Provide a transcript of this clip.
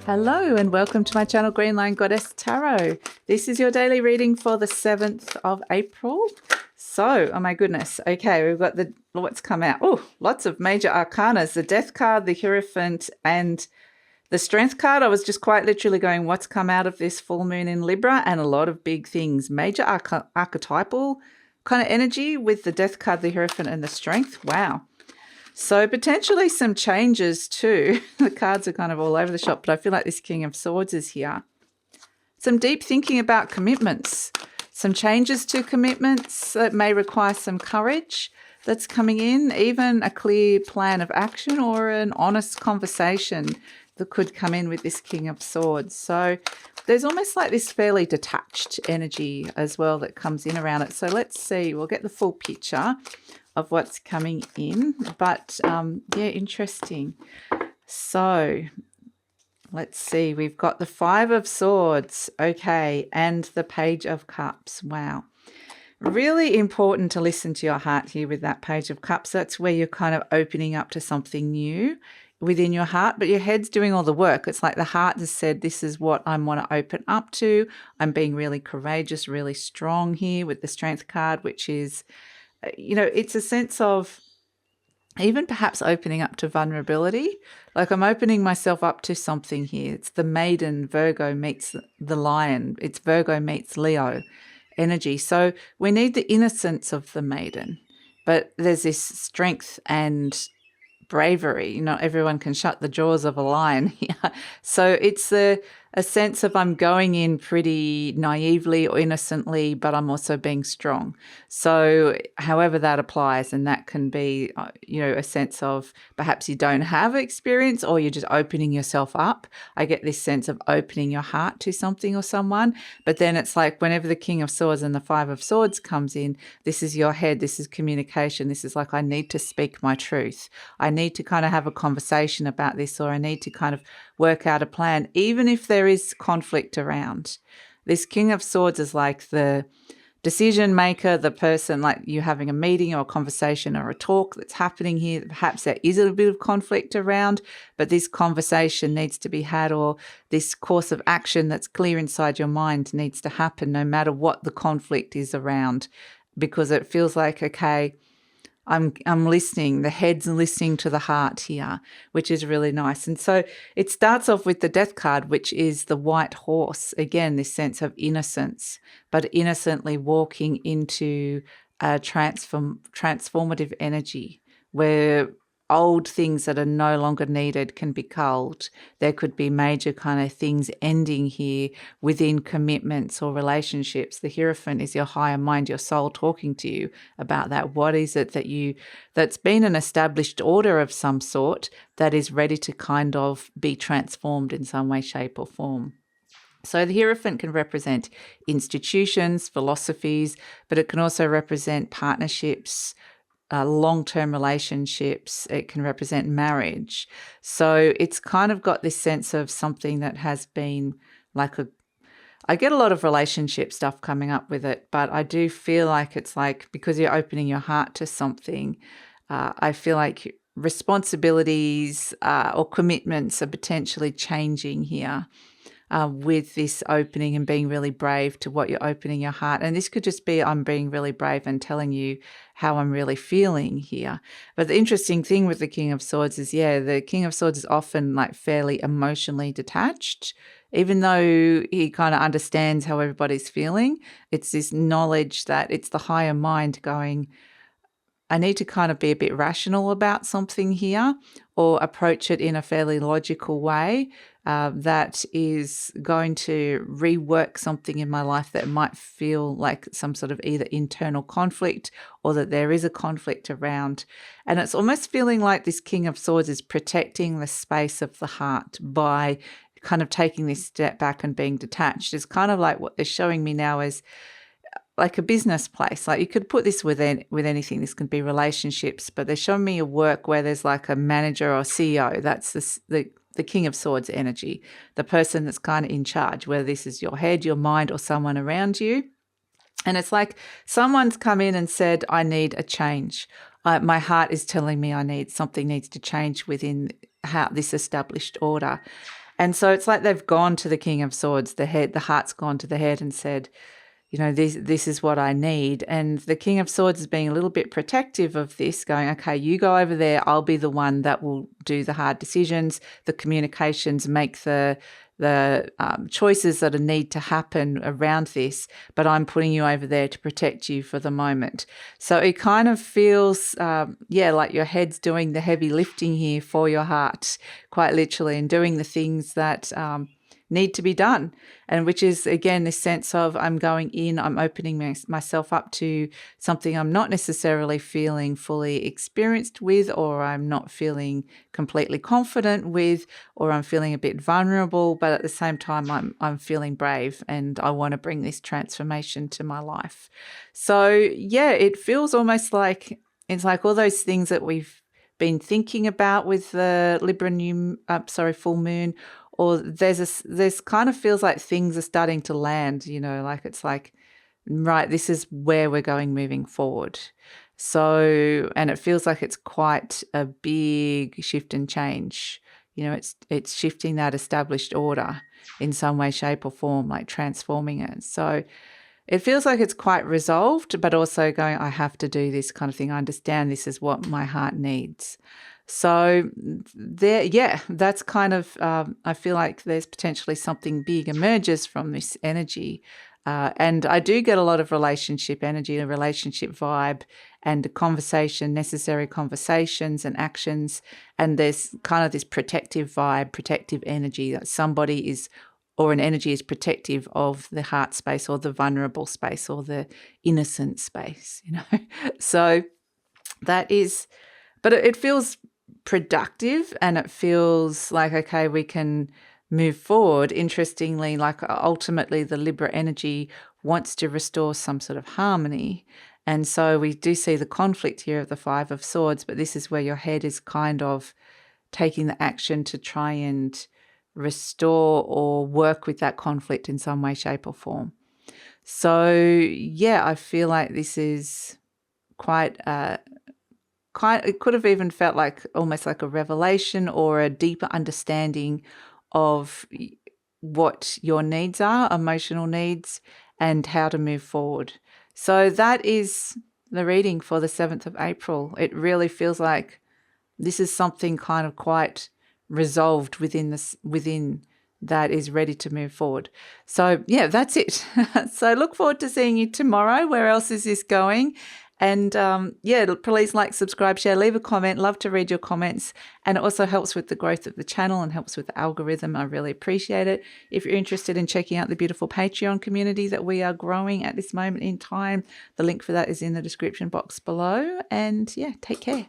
Hello and welcome to my channel Green Line Goddess Tarot. This is your daily reading for the 7th of April. So, oh my goodness. Okay, we've got what's come out. Oh, lots of major arcanas. The Death card, the Hierophant, and the Strength card. I was just quite literally going, what's come out of this full moon in Libra? And a lot of big things. Major archetypal kind of energy with the Death card, the Hierophant, and the Strength. Wow. So potentially some changes too. The cards are kind of all over the shop, but I feel like this King of Swords is here. Some deep thinking about commitments, some changes to commitments that may require some courage that's coming in, even a clear plan of action or an honest conversation that could come in with this King of Swords. So there's almost like this fairly detached energy as well that comes in around it. So let's see, we'll get the full picture of what's coming in, but yeah, interesting. So let's see, we've got the Five of Swords, okay, and the Page of Cups. Wow. Really important to listen to your heart here with that Page of Cups. That's where you're kind of opening up to something new within your heart, but your head's doing all the work. It's like the heart has said, this is what I want to open up to. I'm being really courageous, really strong here with the Strength card, which is, you know, it's a sense of even perhaps opening up to vulnerability. Like I'm opening myself up to something here. It's the maiden, Virgo meets the lion. It's Virgo meets Leo energy. So we need the innocence of the maiden, but there's this strength and bravery. Not everyone can shut the jaws of a lion here. So it's a sense of I'm going in pretty naively or innocently, but I'm also being strong. So however that applies, and that can be, you know, a sense of perhaps you don't have experience or you're just opening yourself up. I get this sense of opening your heart to something or someone, but then it's like whenever the King of Swords and the Five of Swords comes in, this is your head, this is communication, this is like I need to speak my truth. I need to kind of have a conversation about this, or I need to kind of work out a plan, even if there is conflict around. This King of Swords is like the decision maker, the person, like you having a meeting or a conversation or a talk that's happening here. Perhaps there is a bit of conflict around, but this conversation needs to be had, or this course of action that's clear inside your mind needs to happen no matter what the conflict is around, because it feels like, okay, I'm listening, the head's listening to the heart here, which is really nice. And so it starts off with the Death card, which is the white horse. Again, this sense of innocence, but innocently walking into a transformative energy where old things that are no longer needed can be culled. There could be major kind of things ending here within commitments or relationships. The Hierophant is your higher mind, your soul talking to you about that. What is it that's been an established order of some sort that is ready to kind of be transformed in some way, shape, or form? So the Hierophant can represent institutions, philosophies, but it can also represent partnerships, long-term relationships. It can represent marriage. So it's kind of got this sense of something that has been like I get a lot of relationship stuff coming up with it, but I do feel like it's like, because you're opening your heart to something, I feel like responsibilities or commitments are potentially changing here. With this opening and being really brave to what you're opening your heart. And this could just be I'm being really brave and telling you how I'm really feeling here. But the interesting thing with the King of Swords is, yeah, the King of Swords is often like fairly emotionally detached. Even though he kind of understands how everybody's feeling, it's this knowledge that it's the higher mind going, I need to kind of be a bit rational about something here, or approach it in a fairly logical way that is going to rework something in my life that might feel like some sort of either internal conflict or that there is a conflict around. And it's almost feeling like this King of Swords is protecting the space of the heart by kind of taking this step back and being detached. It's kind of like what they're showing me now is like a business place. Like you could put this with anything. This can be relationships, but they're showing me a work where there's like a manager or CEO. That's the King of Swords energy, the person that's kind of in charge, whether this is your head, your mind, or someone around you. And it's like someone's come in and said, I need a change. My heart is telling me something needs to change within this established order. And so it's like they've gone to the King of Swords, the heart's gone to the head and said, you know, this is what I need. And the King of Swords is being a little bit protective of this, going, okay, you go over there. I'll be the one that will do the hard decisions, the communications, make the choices that need to happen around this. But I'm putting you over there to protect you for the moment. So it kind of feels, like your head's doing the heavy lifting here for your heart, quite literally, and doing the things that need to be done. And which is, again, this sense of I'm going in, I'm opening myself up to something I'm not necessarily feeling fully experienced with, or I'm not feeling completely confident with, or I'm feeling a bit vulnerable, but at the same time I'm feeling brave and I want to bring this transformation to my life. So yeah, it feels almost like it's like all those things that we've been thinking about with the Libra full moon, or there's kind of feels like things are starting to land, you know, like it's like, right, this is where we're going moving forward. So, and it feels like it's quite a big shift and change. You know, it's shifting that established order in some way, shape or form, like transforming it. So it feels like it's quite resolved, but also going, I have to do this kind of thing. I understand this is what my heart needs. So that's kind of, I feel like there's potentially something big emerges from this energy. And I do get a lot of relationship energy, a relationship vibe, and a conversation, necessary conversations and actions. And there's kind of this protective vibe, protective energy that somebody is, or an energy is protective of the heart space or the vulnerable space or the innocent space, you know. So that is, but it feels productive and it feels like, okay, we can move forward. Interestingly, like ultimately the Libra energy wants to restore some sort of harmony. And so we do see the conflict here of the Five of Swords, but this is where your head is kind of taking the action to try and restore or work with that conflict in some way, shape or form. So yeah, I feel like this is quite it could have even felt like almost like a revelation or a deeper understanding of what your needs are, emotional needs, and how to move forward. So that is the reading for the 7th of April. It really feels like this is something kind of quite resolved within that is ready to move forward. So yeah, that's it. So look forward to seeing you tomorrow. Where else is this going? And please like, subscribe, share, leave a comment. Love to read your comments. And it also helps with the growth of the channel and helps with the algorithm. I really appreciate it. If you're interested in checking out the beautiful Patreon community that we are growing at this moment in time, the link for that is in the description box below. And yeah, take care.